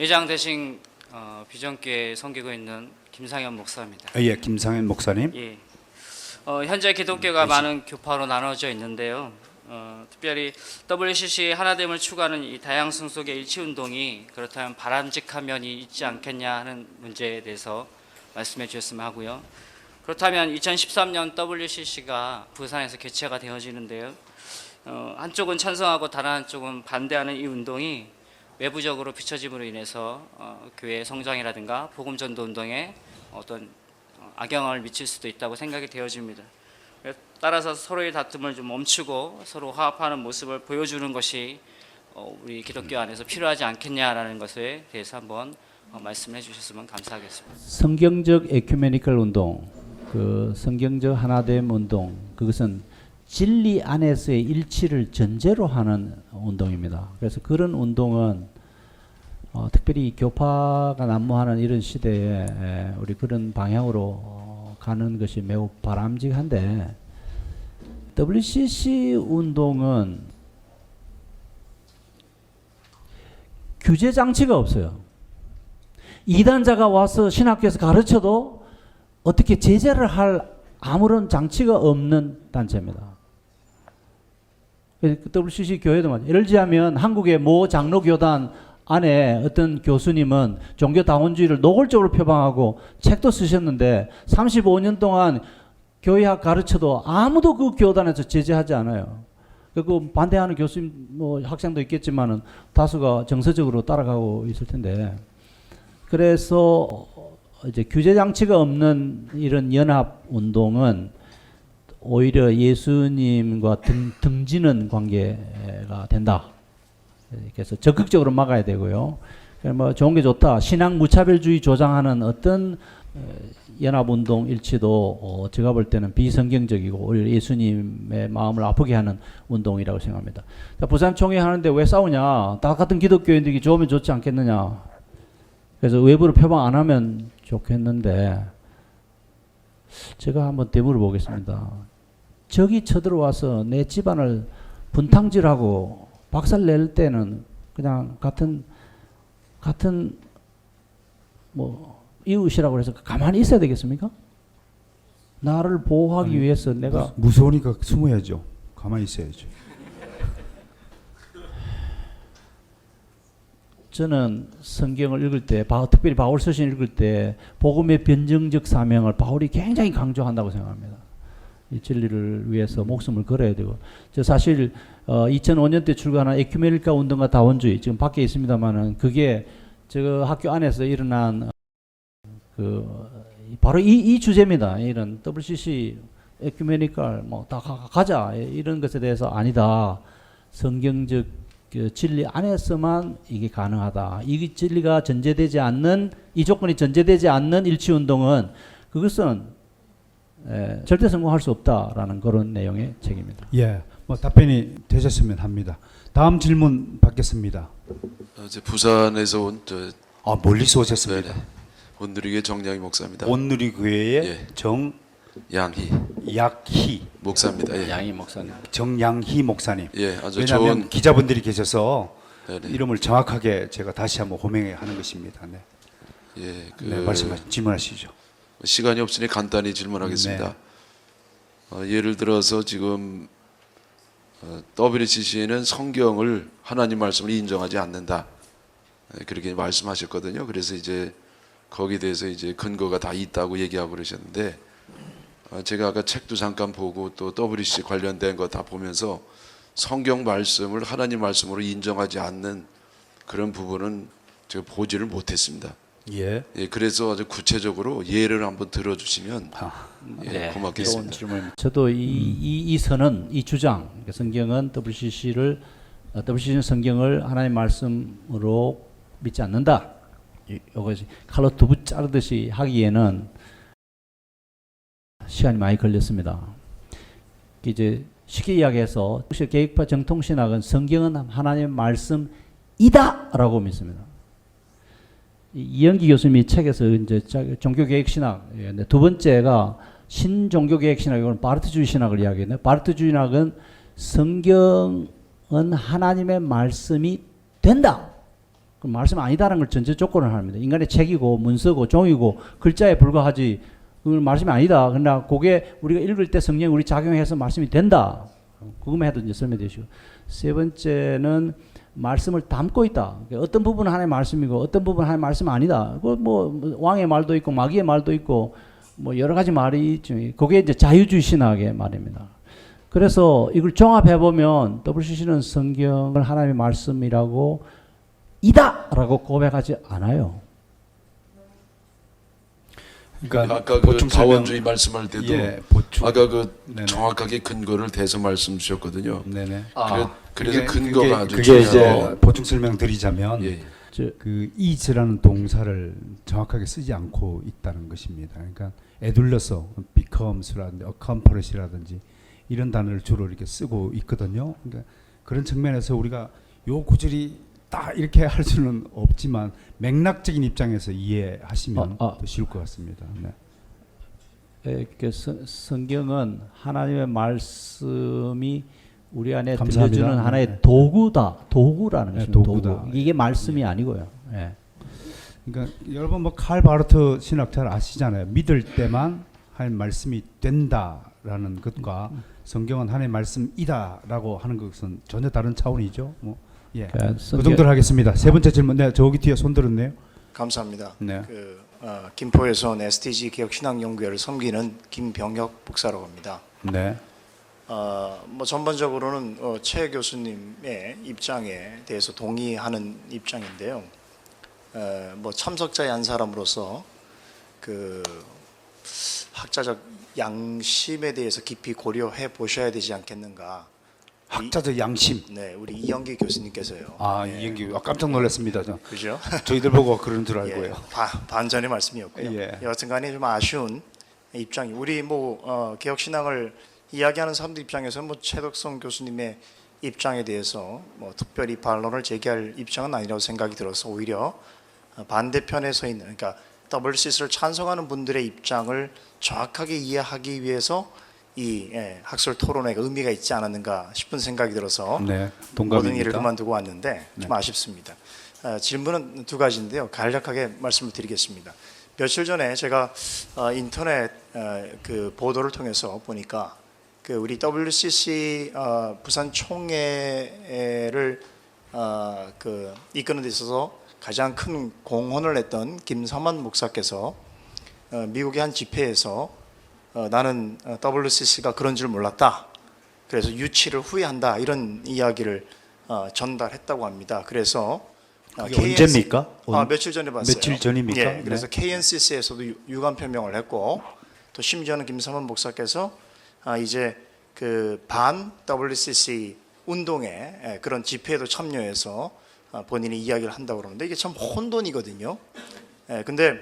회장 대신 비전교회 섬기고 있는 김상현 목사입니다. 예, 김상현 목사님. 예. 현재 기독교가 많은 교파로 나눠져 있는데요. 특별히 WCC 하나됨을 추구하는 이 다양성 속의 일치운동이 그렇다면 바람직한 면이 있지 않겠냐 하는 문제에 대해서 말씀해 주셨으면 하고요. 그렇다면 2013년 WCC가 부산에서 개최가 되어지는데요. 한쪽은 찬성하고 다른 한쪽은 반대하는 이 운동이 외부적으로 비춰짐으로 인해서 교회 성장이라든가 복음전도 운동에 어떤 악영향을 미칠 수도 있다고 생각이 되어집니다. 따라서 서로의 다툼을 좀 멈추고 서로 화합하는 모습을 보여주는 것이 우리 기독교 안에서 필요하지 않겠냐라는 것에 대해서 한번 말씀해 주셨으면 감사하겠습니다. 성경적 에큐메니컬 운동, 그 성경적 하나됨 운동, 그것은 진리 안에서의 일치를 전제로 하는 운동입니다. 그래서 그런 운동은 특별히 교파가 난무하는 이런 시대에 우리 그런 방향으로 가는 것이 매우 바람직한데, WCC 운동은 규제 장치가 없어요. 이단자가 와서 신학교에서 가르쳐도 어떻게 제재를 할 아무런 장치가 없는 단체입니다. WCC 교회도 마찬가지. 예를 들자면 한국의 모 장로교단 안에 어떤 교수님은 종교다원주의를 노골적으로 표방하고 책도 쓰셨는데 35년 동안 교회학 가르쳐도 아무도 그 교단에서 제재하지 않아요. 그 반대하는 교수님, 학생도 있겠지만은 다수가 정서적으로 따라가고 있을 텐데, 그래서 이제 규제 장치가 없는 이런 연합 운동은 오히려 예수님과 등지는 관계가 된다. 그래서 적극적으로 막아야 되고요. 뭐 좋은 게 좋다. 신앙 무차별주의 조장하는 어떤 연합운동 일치도 제가 볼 때는 비성경적이고 오히려 예수님의 마음을 아프게 하는 운동이라고 생각합니다. 부산 총회 하는데 왜 싸우냐? 다 같은 기독교인들이 좋으면 좋지 않겠느냐? 그래서 외부로 표방 안 하면 좋겠는데, 제가 한번 되물어 보겠습니다. 적이 쳐들어와서 내 집안을 분탕질하고 박살 낼 때는 그냥 같은 뭐 이웃이라고 해서 가만히 있어야 되겠습니까? 나를 보호하기 위해서 내가 무서우니까 숨어야죠. 가만히 있어야죠. 저는 성경을 읽을 때, 특별히 바울 서신 읽을 때 복음의 변증적 사명을 바울이 굉장히 강조한다고 생각합니다. 이 진리를 위해서 목숨을 걸어야 되고, 저 사실 2005년 때 출간한 에큐메니카 운동과 다원주의, 지금 밖에 있습니다만은 그게 저 학교 안에서 일어난 바로 이 주제입니다. 이런 WCC 에큐메니컬 뭐 다 가자 이런 것에 대해서 아니다. 성경적 진리 안에서만 이게 가능하다. 이 진리가 전제되지 않는, 이 조건이 전제되지 않는 일치 운동은 그것은 절대 성공할 수 없다라는 그런 내용의 책입니다. 예, 뭐 답변이 되셨으면 합니다. 다음 질문 받겠습니다. 이제 부산에서 온 멀리서 오셨습니다. 온누리교회 정양희 목사입니다. 온누리교회의 예. 정약희 목사입니다. 예. 양희 목사님. 정양희 목사님. 예, 아주 왜냐하면 좋은 기자분들이 계셔서 네네. 이름을 정확하게 제가 다시 한번 호명하는 것입니다. 네. 예, 질문하시죠. 시간이 없으니 간단히 질문하겠습니다. 예를 들어서 지금 WCC는 성경을 하나님 말씀을 인정하지 않는다. 그렇게 말씀하셨거든요. 그래서 이제 거기에 대해서 이제 근거가 다 있다고 얘기하고 그러셨는데, 제가 아까 책도 잠깐 보고 또 WCC 관련된 거 다 보면서 성경 말씀을 하나님 말씀으로 인정하지 않는 그런 부분은 제가 보지를 못했습니다. 예. 예, 그래서 아주 구체적으로 예를 한번 들어주시면 고맙겠습니다. 좋은 질문. 저도 이 선언, 이 주장, 성경은 WCC는 성경을 하나님 말씀으로 믿지 않는다. 이것이 칼로 두부 자르듯이 하기에는 시간이 많이 걸렸습니다. 이제 쉽게 이야기해서 계획파 정통신학은 성경은 하나님의 말씀이다라고 믿습니다. 이영기 교수님이 책에서 이제 종교계획 신학, 두 번째가 신종교계획 신학, 이건 바르트주의 신학을 이야기했네요. 바르트주의 신학은 성경은 하나님의 말씀이 된다. 그 말씀 아니다라는 걸 전제 조건을 합니다. 인간의 책이고 문서고 종이고 글자에 불과하지 그건 말씀이 아니다. 그러나 그게 우리가 읽을 때 성령 우리 작용해서 말씀이 된다. 그것만 해도 이제 설명해 주시고. 세 번째는 말씀을 담고 있다. 어떤 부분은 하나님의 말씀이고 어떤 부분은 하나님의 말씀 아니다. 뭐 왕의 말도 있고 마귀의 말도 있고 뭐 여러 가지 말이 있죠. 그게 이제 자유주의 신학의 말입니다. 그래서 이걸 종합해 보면 WCC는 성경을 하나님의 말씀이라고 이다라고 고백하지 않아요. 그러니까 아까 그 보충 설명- 다원주의 말씀할 때도 예, 보충. 아까 그 네네. 정확하게 근거를 대서 말씀 주셨거든요. 네네. 그래서 그게- 근거가 아주 그게 중요해요. 이제 보충 설명드리자면 예. 그 is라는 동사를 정확하게 쓰지 않고 있다는 것입니다. 그러니까 에둘러서 becomes라든지 accomplis라든지 이런 단어를 주로 이렇게 쓰고 있거든요. 그러니까 그런 측면에서 우리가 요 구절이 딱 이렇게 할 수는 없지만 맥락적인 입장에서 이해하시면 더 쉬울 것 같습니다. 네. 성경은 하나님의 말씀이 우리 안에 감사합니다. 들려주는 하나의 네. 도구다. 도구라는 네, 것입니다. 도구다. 도구. 이게 말씀이 아니고요. 예. 그러니까 여러분 뭐 칼 바르트 신학 잘 아시잖아요. 믿을 때만 할 말씀이 된다라는 것과 성경은 하나님의 말씀이다라고 하는 것은 전혀 다른 차원이죠. 뭐 예. 그러니까 그 정도로 하겠습니다. 세 번째 질문. 네, 저기 뒤에 손 들었네요. 감사합니다. 네. 김포에서 STG 개혁신학연구회를 섬기는 김병혁 목사라고 합니다. 네. 뭐 전반적으로는 최 교수님의 입장에 대해서 동의하는 입장인데요. 뭐 참석자의 한 사람으로서 그 학자적 양심에 대해서 깊이 고려해 보셔야 되지 않겠는가. 학자적 양심. 네, 우리 이영기 교수님께서요. 아, 네, 이영기. 깜짝 놀랐습니다. 그죠? 저희들 보고 그런 줄 알고요. 예, 반전의 말씀이었고요. 예. 여튼간에 좀 아쉬운 입장이 우리 뭐 개혁 신앙을 이야기하는 사람들 입장에서 뭐 최덕성 교수님의 입장에 대해서 뭐 특별히 반론을 제기할 입장은 아니라고 생각이 들어서 오히려 반대편에 서 있는 그러니까 WCC를 찬성하는 분들의 입장을 정확하게 이해하기 위해서 이 학술 토론회가 의미가 있지 않았는가 싶은 생각이 들어서 네, 모든 동감입니다. 일을 그만두고 왔는데 좀 네. 아쉽습니다. 질문은 두 가지인데요. 간략하게 말씀을 드리겠습니다. 며칠 전에 제가 인터넷 그 보도를 통해서 보니까 그 우리 WCC 부산 총회를 그 이끄는 데 있어서 가장 큰 공헌을 했던 김삼환 목사께서 미국의 한 집회에서 나는 WCC가 그런 줄 몰랐다. 그래서 유치를 후회한다. 이런 이야기를 전달했다고 합니다. 그래서 그게 언제입니까? 며칠 전에 봤어요. 며칠 전입니까? 예, 그래서 KNCC에서도 유감 표명을 했고 또 심지어는 김삼환 목사께서 이제 그 반 WCC 운동에 그런 집회에도 참여해서 본인이 이야기를 한다고 그러는데 이게 참 혼돈이거든요. 근데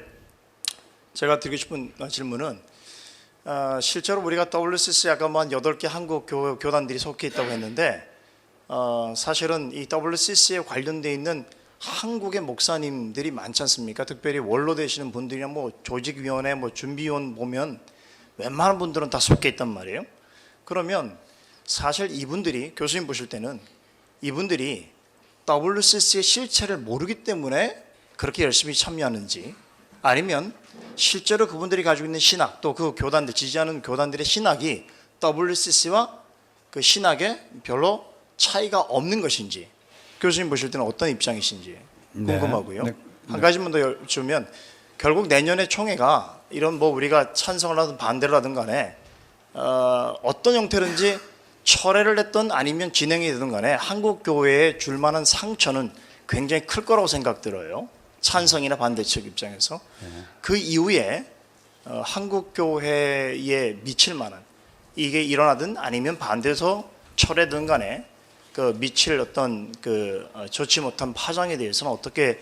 제가 드리고 싶은 질문은 실제로 우리가 WCC 아까 한 8개 한국 교단들이 속해 있다고 했는데 사실은 이 WCC에 관련돼 있는 한국의 목사님들이 많지 않습니까? 특별히 원로 되시는 분들이나 뭐 조직위원회, 뭐 준비위원 보면 웬만한 분들은 다 속해 있단 말이에요. 그러면 사실 이분들이 교수님 보실 때는 이분들이 WCC의 실체를 모르기 때문에 그렇게 열심히 참여하는지 아니면 실제로 그분들이 가지고 있는 신학 또 그 교단들 지지하는 교단들의 신학이 WCC와 그 신학에 별로 차이가 없는 것인지 교수님 보실 때는 어떤 입장이신지 궁금하고요. 네. 한 가지만 더 여쭈면 결국 내년에 총회가 이런 뭐 우리가 찬성을 하든 반대를 하든 간에 어떤 형태든지 철회를 했든 아니면 진행이 되든 간에 한국 교회에 줄 만한 상처는 굉장히 클 거라고 생각 들어요. 찬성이나 반대 측 입장에서 그 이후에 한국 교회에 미칠 만한 이게 일어나든 아니면 반대해서 철회든 간에 그 미칠 어떤 그 좋지 못한 파장에 대해서는 어떻게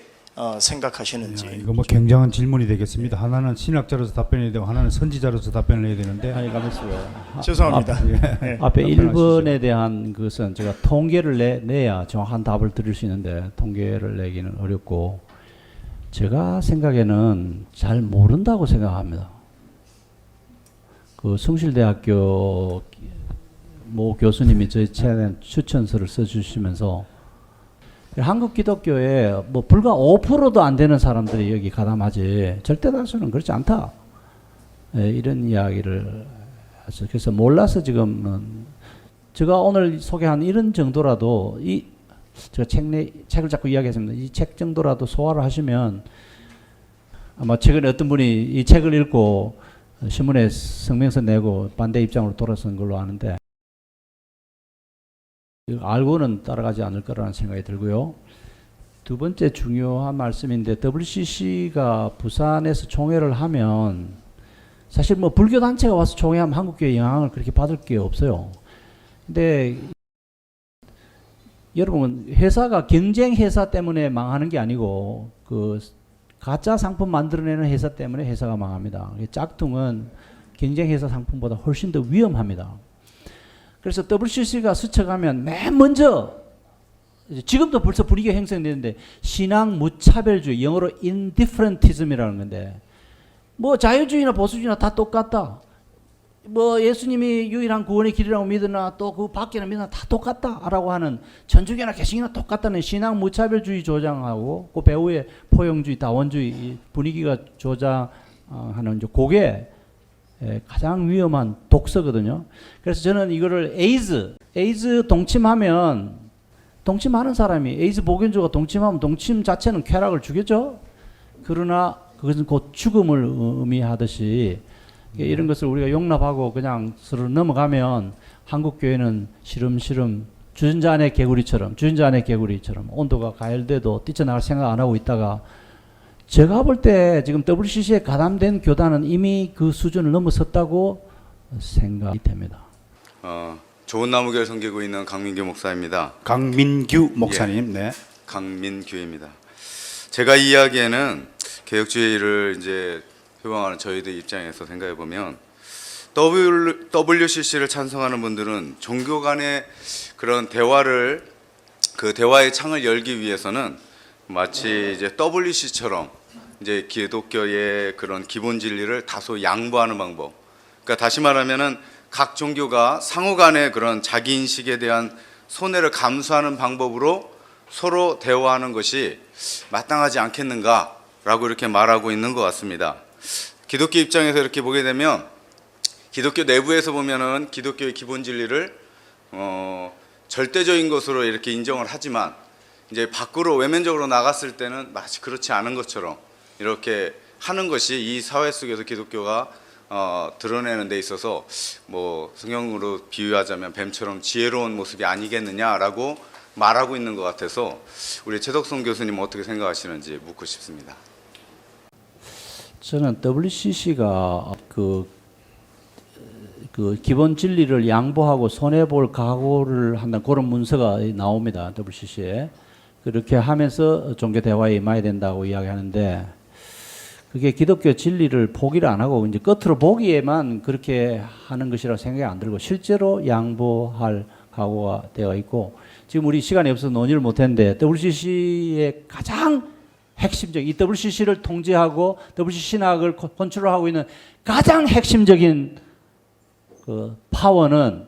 생각하시는지. 이거 뭐 굉장한 질문이 되겠습니다. 하나는 신학자로서 답변해야 되고 하나는 선지자로서 답변을 해야 되는데 아니 가만있어요. 죄송합니다. 네. 앞에 답변하시죠. 1번에 대한 것은 제가 통계를 내야 정확한 답을 드릴 수 있는데 통계를 내기는 어렵고 제가 생각에는 잘 모른다고 생각합니다. 그 성실대학교 모 교수님이 저희 최근 추천서를 써주시면서 한국 기독교에 뭐 불과 5%도 안 되는 사람들이 여기 가담하지 절대 다수는 그렇지 않다. 예, 이런 이야기를 해서 그래서 몰라서 지금 제가 오늘 소개한 이런 정도라도 제가 책을 자꾸 이야기했습니다. 이 책 정도라도 소화를 하시면 아마 최근에 어떤 분이 이 책을 읽고 신문에 성명서 내고 반대 입장으로 돌아선 걸로 아는데 알고는 따라가지 않을 거라는 생각이 들고요. 두 번째 중요한 말씀인데 WCC가 부산에서 총회를 하면 사실 뭐 불교 단체가 와서 총회하면 한국교회 영향을 그렇게 받을 게 없어요. 근데 여러분 회사가 경쟁 회사 때문에 망하는 게 아니고 그 가짜 상품 만들어내는 회사 때문에 회사가 망합니다. 짝퉁은 경쟁 회사 상품보다 훨씬 더 위험합니다. 그래서 WCC가 스쳐가면 맨 먼저 지금도 벌써 분위기가 형성되는데 신앙 무차별주의, 영어로 indifferentism이라는 건데 뭐 자유주의나 보수주의나 다 똑같다. 뭐 예수님이 유일한 구원의 길이라고 믿으나 또 그 밖에는 믿으나 다 똑같다라고 하는 천주교나 개신교나 똑같다는 신앙 무차별주의 조장하고 그 배후의 포용주의, 다원주의 분위기가 조장하는 그게 가장 위험한 독서거든요. 그래서 저는 이거를 에이즈 동침하면 동침하는 사람이 에이즈 보건주가 동침하면 동침 자체는 쾌락을 주겠죠. 그러나 그것은 곧 죽음을 의미하듯이 이런 것을 우리가 용납하고 그냥 서로 넘어가면 한국 교회는 시름시름 주전자 안의 개구리처럼 온도가 가열돼도 뛰쳐나갈 생각 안 하고 있다가 제가 볼 때 지금 WCC에 가담된 교단은 이미 그 수준을 넘어섰다고 생각이 됩니다. 좋은 나무교를 섬기고 있는 강민규 목사입니다. 강민규 목사님, 네. 강민규입니다. 제가 이야기에는 개혁주의를 이제 표방하는 저희들 입장에서 생각해 보면 WCC를 찬성하는 분들은 종교 간의 그런 대화를 그 대화의 창을 열기 위해서는 마치 이제 WCC처럼 이제 기독교의 그런 기본 진리를 다소 양보하는 방법. 그러니까 다시 말하면은 각 종교가 상호 간의 그런 자기 인식에 대한 손해를 감수하는 방법으로 서로 대화하는 것이 마땅하지 않겠는가라고 이렇게 말하고 있는 것 같습니다. 기독교 입장에서 이렇게 보게 되면 기독교 내부에서 보면은 기독교의 기본 진리를 절대적인 것으로 이렇게 인정을 하지만 이제 밖으로 외면적으로 나갔을 때는 마치 그렇지 않은 것처럼 이렇게 하는 것이 이 사회 속에서 기독교가 드러내는 데 있어서 뭐 성경으로 비유하자면 뱀처럼 지혜로운 모습이 아니겠느냐라고 말하고 있는 것 같아서 우리 최덕성 교수님 어떻게 생각하시는지 묻고 싶습니다. 저는 WCC가 그 기본 진리를 양보하고 손해볼 각오를 한다는 그런 문서가 나옵니다. WCC에. 그렇게 하면서 종교 대화에 임해야 된다고 이야기하는데 그게 기독교 진리를 포기를 안 하고 이제 겉으로 보기에만 그렇게 하는 것이라고 생각이 안 들고 실제로 양보할 각오가 되어 있고 지금 우리 시간이 없어서 논의를 못 했는데 WCC의 가장 핵심적 이 WCC를 통제하고 WCC 신학을 컨트롤하고 있는 가장 핵심적인 그 파워는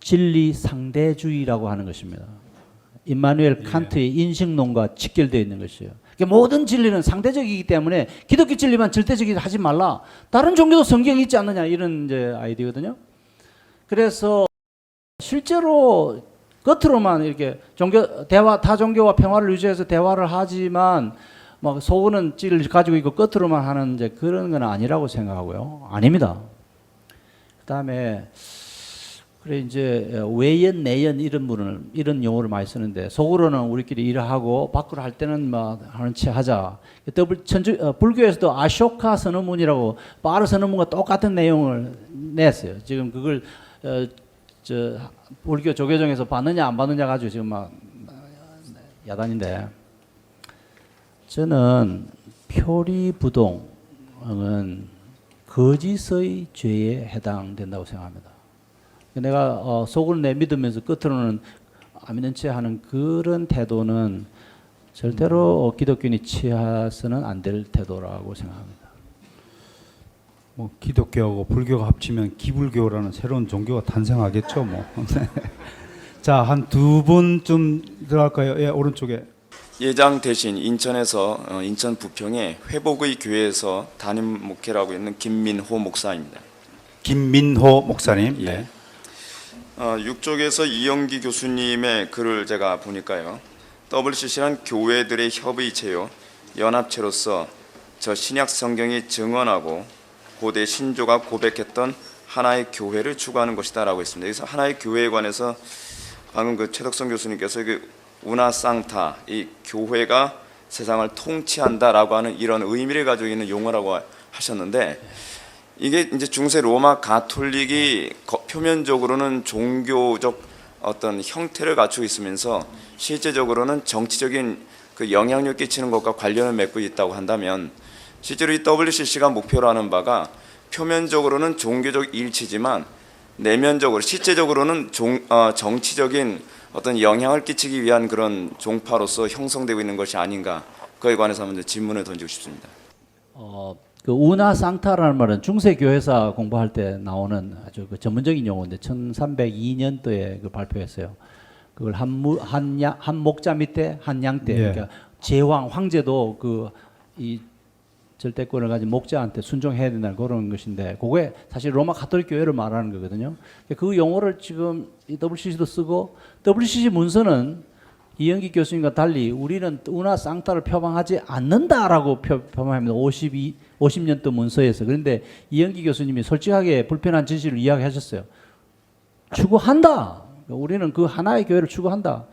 진리 상대주의라고 하는 것입니다. 임마누엘 칸트의 인식론과 직결되어 있는 것이에요. 그러니까 모든 진리는 상대적이기 때문에 기독교 진리만 절대적이지 하지 말라. 다른 종교도 성경이 있지 않느냐 이런 이제 아이디어거든요. 그래서 실제로 겉으로만 이렇게 대화 타 종교와 평화를 유지해서 대화를 하지만 막 속은 찌를 가지고 있고 겉으로만 하는 이제 그런 건 아니라고 생각하고요. 아닙니다. 그다음에 그래 이제 외연 내연 이런 용어를 많이 쓰는데 속으로는 우리끼리 일을 하고 밖으로 할 때는 막 하는 체 하자. 불교에서도 아쇼카 선언문이라고 바르 선언문과 똑같은 내용을 냈어요. 지금 그걸 불교 조계종에서 받느냐 안 받느냐 가지고 지금 막 야단인데 저는 표리부동은 거짓의 죄에 해당된다고 생각합니다. 내가 속을 내믿으면서 끝으로는 안 믿는 채 하는 그런 태도는 절대로 기독교인이 취해서는 안 될 태도라고 생각합니다. 뭐 기독교하고 불교가 합치면 기불교라는 새로운 종교가 탄생하겠죠. 뭐 자, 한 두 분 좀 들어갈까요? 예, 오른쪽에. 예장 대신 인천에서 인천 부평의 회복의 교회에서 담임 목회라고 있는 김민호 목사입니다. 김민호 목사님. 네. 6쪽에서 이영기 교수님의 글을 제가 보니까요. WCC란 교회들의 협의체요 연합체로서 저 신약 성경이 증언하고 고대 신조가 고백했던 하나의 교회를 추구하는 것이다라고 했습니다. 그래서 하나의 교회에 관해서 방금 그 최덕성 교수님께서 그 우나 상타, 이 교회가 세상을 통치한다라고 하는 이런 의미를 가지고 있는 용어라고 하셨는데, 이게 이제 중세 로마 가톨릭이 표면적으로는 종교적 어떤 형태를 갖추고 있으면서 실제적으로는 정치적인 그 영향력 끼치는 것과 관련을 맺고 있다고 한다면, 실제로 이 WCC가 목표로 하는 바가 표면적으로는 종교적 일치지만 내면적으로 실제적으로는 정치적인 어떤 영향을 끼치기 위한 그런 종파로서 형성되고 있는 것이 아닌가, 그에 관해서 한번 질문을 던지고 싶습니다. 그 우나 상타라는 말은 중세 교회사 공부할 때 나오는 아주 그 전문적인 용어인데 1302년도에 그 발표했어요. 그걸 한 목자 밑에 한 양떼. 예. 그러니까 제왕 황제도 그 이 절대권을 가진 목자한테 순종해야 된다는 그런 것인데, 그게 사실 로마 가톨릭 교회를 말하는 거거든요. 그 용어를 지금 이 WCC도 쓰고, WCC 문서는 이영기 교수님과 달리 우리는 우나 상타를 표방하지 않는다라고 표방합니다. 50년도 문서에서. 그런데 이영기 교수님이 솔직하게 불편한 진실을 이야기하셨어요. 추구한다. 우리는 그 하나의 교회를 추구한다.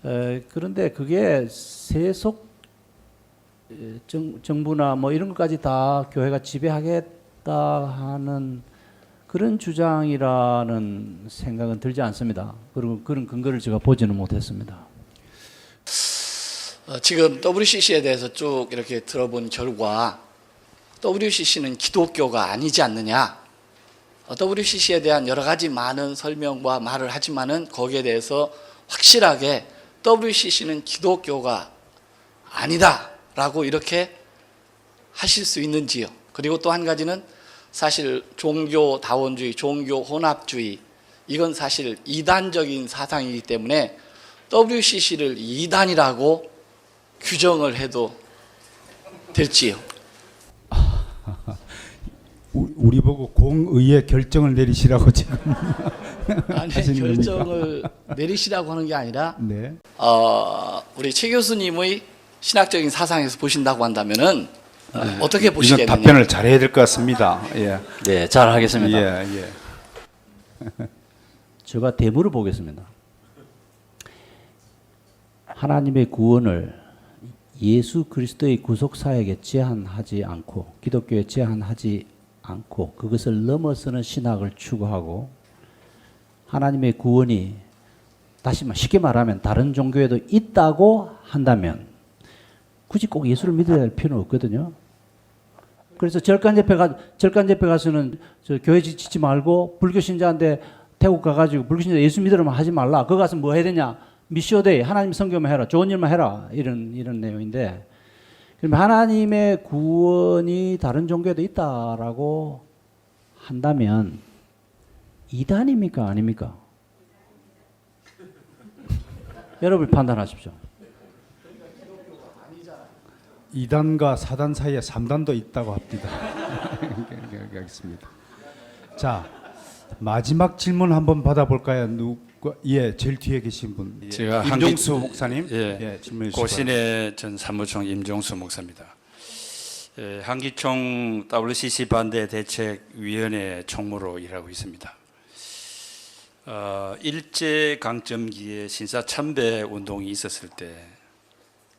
그런데 그게 세속 정부나 뭐 이런 것까지 다 교회가 지배하겠다 하는 그런 주장이라는 생각은 들지 않습니다. 그리고 그런 근거를 제가 보지는 못했습니다. 지금 WCC에 대해서 쭉 이렇게 들어본 결과 WCC는 기독교가 아니지 않느냐. WCC에 대한 여러 가지 많은 설명과 말을 하지만은 거기에 대해서 확실하게 WCC는 기독교가 아니다라고 이렇게 하실 수 있는지요. 그리고 또 한 가지는 사실 종교다원주의, 종교혼합주의, 이건 사실 이단적인 사상이기 때문에 WCC를 이단이라고 규정을 해도 될지요. 우리 보고 공의의 결정을 내리시라고 지금 아니, 하시는 결정을 내리시라고 하는 게 아니라 네. 우리 최 교수님의 신학적인 사상에서 보신다고 한다면은 어떻게 이건 보시겠느냐. 답변을 잘해야 될 것 같습니다. 예. 네, 잘 하겠습니다. 예. 제가 대물을 보겠습니다. 하나님의 구원을 예수 그리스도의 구속 사역에 제한하지 않고, 기독교에 제한하지 않고, 그것을 넘어서는 신학을 추구하고, 하나님의 구원이 다시 쉽게 말하면 다른 종교에도 있다고 한다면 굳이 꼭 예수를 믿어야 할 필요는 없거든요. 그래서 절간 집회 가서는 저 교회 짓지 말고 불교 신자한테 태국 가가지고 불교 신자 예수 믿으라면 하지 말라. 거기 가서 뭐 해야 되냐? 미시오데이, 하나님 성경만 해라, 좋은 일만 해라, 이런 내용인데, 그럼 하나님의 구원이 다른 종교에도 있다라고 한다면 이단입니까, 아닙니까? 여러분 판단하십시오. 2단과 4단 사이에 3단도 있다고 합니다. 알겠습니다. 자, 마지막 질문 한번 받아볼까요? 누가? 예, 제일 뒤에 계신 분. 제가 임종수 목사님. 예, 질문해 주시기 고신의 전 사무총 임종수 목사입니다. 한기총 WCC 반대 대책위원회 총무로 일하고 있습니다. 일제 강점기에 신사 참배 운동이 있었을 때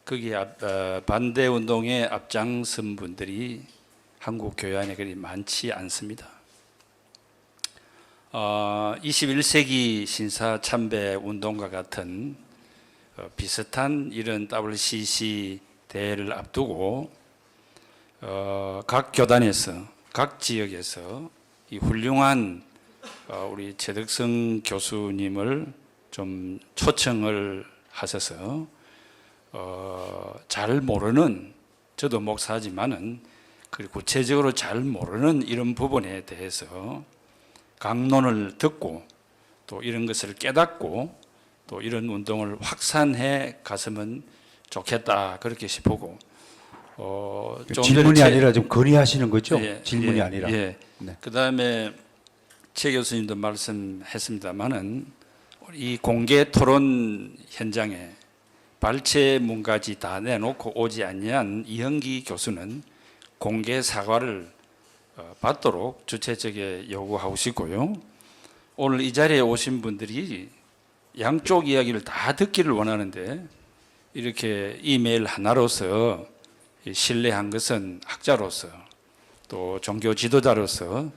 거기에 반대 운동에 앞장선 분들이 한국 교회 안에 그리 많지 않습니다. 21세기 신사 참배 운동과 같은 비슷한 이런 WCC 대회를 앞두고 각 교단에서, 각 지역에서 이 훌륭한 우리 최덕성 교수님을 좀 초청을 하셔서 잘 모르는, 저도 목사지만은 구체적으로 잘 모르는 이런 부분에 대해서 강론을 듣고 또 이런 것을 깨닫고 또 이런 운동을 확산해 갔으면 좋겠다 그렇게 싶고 좀 질문이 전에 아니라 좀 건의하시는 거죠? 예, 질문이 예, 아니라. 예. 네. 그다음에 최 교수님도 말씀했습니다만은 이 공개 토론 현장에 발췌문까지 다 내놓고 오지 아니한 이현기 교수는 공개 사과를 받도록 주최 측에 요구하고 싶고요. 오늘 이 자리에 오신 분들이 양쪽 이야기를 다 듣기를 원하는데 이렇게 이메일 하나로서 신뢰한 것은 학자로서 또 종교 지도자로서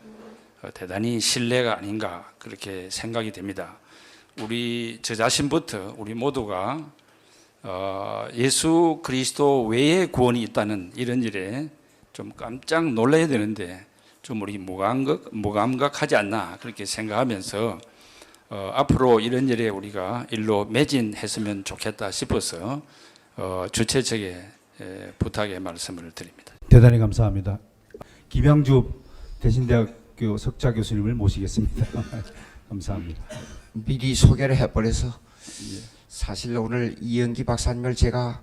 대단히 신뢰가 아닌가 그렇게 생각이 됩니다. 우리 저 자신부터 우리 모두가 예수 그리스도 외에 구원이 있다는 이런 일에 좀 깜짝 놀라야 되는데 좀 우리 무감각하지 않나 그렇게 생각하면서 앞으로 이런 일에 우리가 일로 매진했으면 좋겠다 싶어서 주최 측에 부탁의 말씀을 드립니다. 대단히 감사합니다. 김양주 대신대학교 석좌 교수님을 모시겠습니다. 감사합니다. 미리 소개를 해버려서 사실 오늘 이영기 박사님을 제가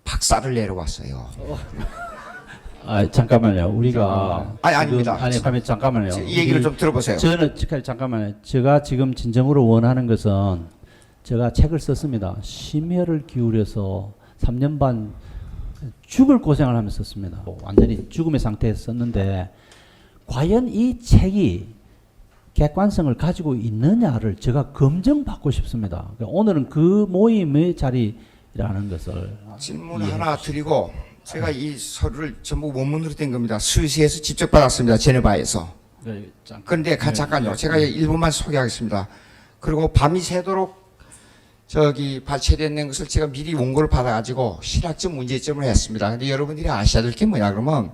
박사를 내려왔어요. 잠깐만요. 우리가 아닙니다. 그러면 잠깐만요. 이 얘기를 좀 들어보세요. 저는 잠깐만요. 제가 지금 진정으로 원하는 것은 제가 책을 썼습니다. 심혈을 기울여서 3년 반 죽을 고생을 하면서 썼습니다. 완전히 죽음의 상태에서 썼는데 과연 이 책이 객관성을 가지고 있느냐를 제가 검증받고 싶습니다. 오늘은 그 모임의 자리라는 것을 질문 하나 드리고 제가 이 서류를 전부 원문으로 된 겁니다. 스위스에서 직접 받았습니다. 제네바에서. 그런데 잠깐요. 제가 1분만 소개하겠습니다. 그리고 밤이 새도록 발췌된 것을 제가 미리 원고를 받아가지고 실학적 문제점을 했습니다. 근데 여러분들이 아셔야 될 게 뭐냐 그러면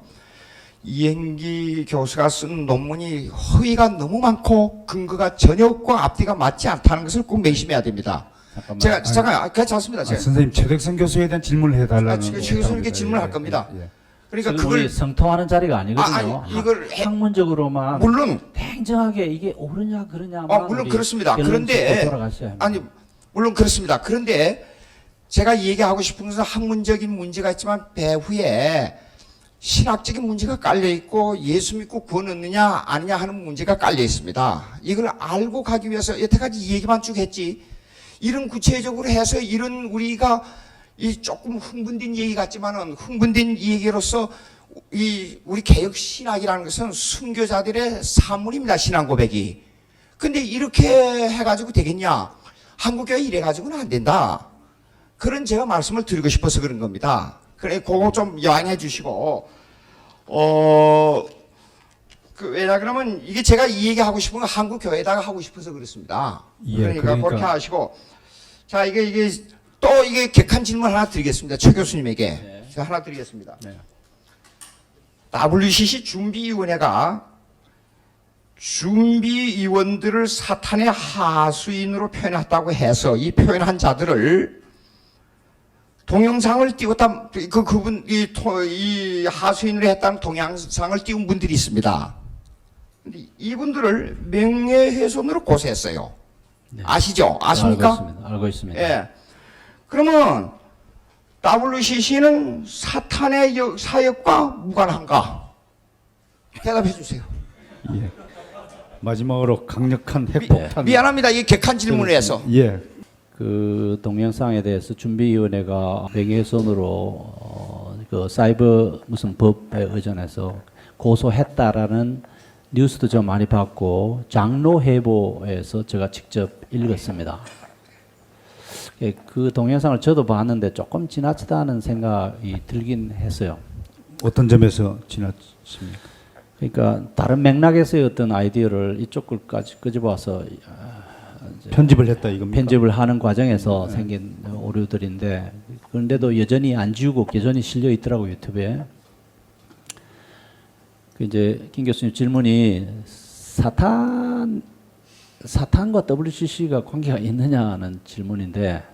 이행기 교수가 쓴 논문이 허위가 너무 많고 근거가 전혀 없고 앞뒤가 맞지 않다는 것을 꼭 명심해야 됩니다. 잠깐 괜찮습니다. 선생님 최덕선 교수에 대한 질문을 해달라는. 최 교수님께 질문을 할 겁니다. 그러니까 그걸 성토하는 자리가 아니거든요. 이걸 학문적으로만 물론 냉정하게 이게 옳으냐 그러냐. 물론 그렇습니다. 그런데 물론 그렇습니다. 그런데 제가 얘기하고 싶은 것은 학문적인 문제가 있지만 배후에 신학적인 문제가 깔려 있고 예수 믿고 구원 얻느냐 아니냐 하는 문제가 깔려 있습니다. 이걸 알고 가기 위해서 여태까지 이 얘기만 쭉 했지. 이런 구체적으로 해서 이런 우리가 이 조금 흥분된 얘기 같지만은 흥분된 얘기로서 이 우리 개혁 신학이라는 것은 순교자들의 사물입니다. 신앙 고백이. 근데 이렇게 해가지고 되겠냐? 한국교회 이래 가지고는 안 된다. 그런 제가 말씀을 드리고 싶어서 그런 겁니다. 그래, 그거 좀 양해해 주시고, 왜냐 그러면 이게 제가 이 얘기 하고 싶은 건 한국 교회에다가 하고 싶어서 그렇습니다. 그러니까 그렇게 하시고, 자 이게 또 이게 객관 질문 하나 드리겠습니다. 최 교수님에게 제가 하나 드리겠습니다. WCC 준비위원회가 준비위원들을 사탄의 하수인으로 표현했다고 해서 이 표현한 자들을 동영상을 띄웠다, 이 하수인으로 했다는 동영상을 띄운 분들이 있습니다. 근데 이분들을 명예훼손으로 고소했어요. 아시죠? 아십니까? 알고 있습니다. 예. 그러면 WCC는 사탄의 사역과 무관한가? 대답해 주세요. 예. 마지막으로 강력한 핵폭탄. 미안합니다. 이 객관 질문을 해서. 예. 그 동영상에 대해서 준비위원회가 명예훼손으로 그 사이버 무슨 법에 의존해서 고소했다라는 뉴스도 좀 많이 봤고 장로회보에서 제가 직접 읽었습니다. 그 동영상을 저도 봤는데 조금 지나치다는 생각이 들긴 했어요. 어떤 점에서 지나칩니까? 그러니까 다른 맥락에서의 어떤 아이디어를 이쪽 걸까지 끄집어와서 편집을 했다 이겁니까? 편집을 하는 과정에서 생긴 오류들인데 그런데도 여전히 안 지우고 여전히 실려 있더라고요, 유튜브에. 그 이제 김 교수님 질문이 사탄과 WCC가 관계가 있느냐는 질문인데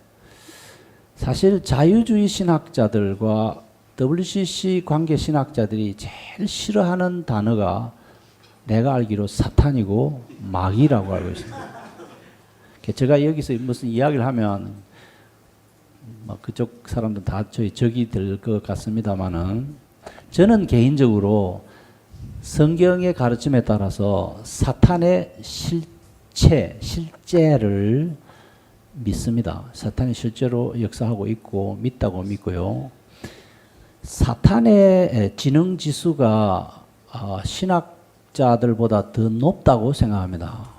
사실 자유주의 신학자들과 WCC 관계 신학자들이 제일 싫어하는 단어가 내가 알기로 사탄이고 마귀라고 알고 있습니다. 제가 여기서 무슨 이야기를 하면 뭐 그쪽 사람들 다 저희 적이 될 것 같습니다만은 저는 개인적으로 성경의 가르침에 따라서 사탄의 실제를 믿습니다. 사탄이 실제로 역사하고 있고 믿다고 믿고요. 사탄의 지능 지수가 신학자들보다 더 높다고 생각합니다.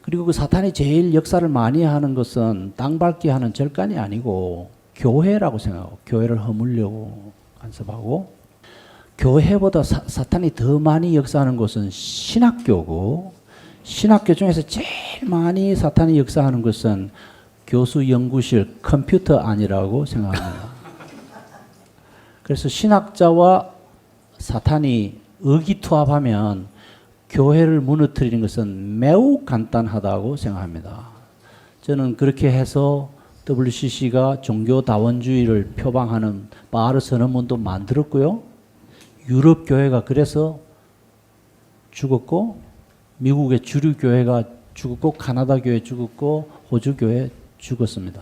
그리고 그 사탄이 제일 역사를 많이 하는 것은 땅밟기 하는 절간이 아니고 교회라고 생각하고 교회를 허물려고 간섭하고 교회보다 사탄이 더 많이 역사하는 것은 신학교고 신학교 중에서 제일 많이 사탄이 역사하는 것은 교수 연구실 컴퓨터 안이라고 생각합니다. 그래서 신학자와 사탄이 의기투합하면 교회를 무너뜨리는 것은 매우 간단하다고 생각합니다. 저는 그렇게 해서 WCC가 종교다원주의를 표방하는 바르 선언문도 만들었고요. 유럽 교회가 그래서 죽었고 미국의 주류 교회가 죽었고 카나다 교회 죽었고 호주 교회 죽었습니다.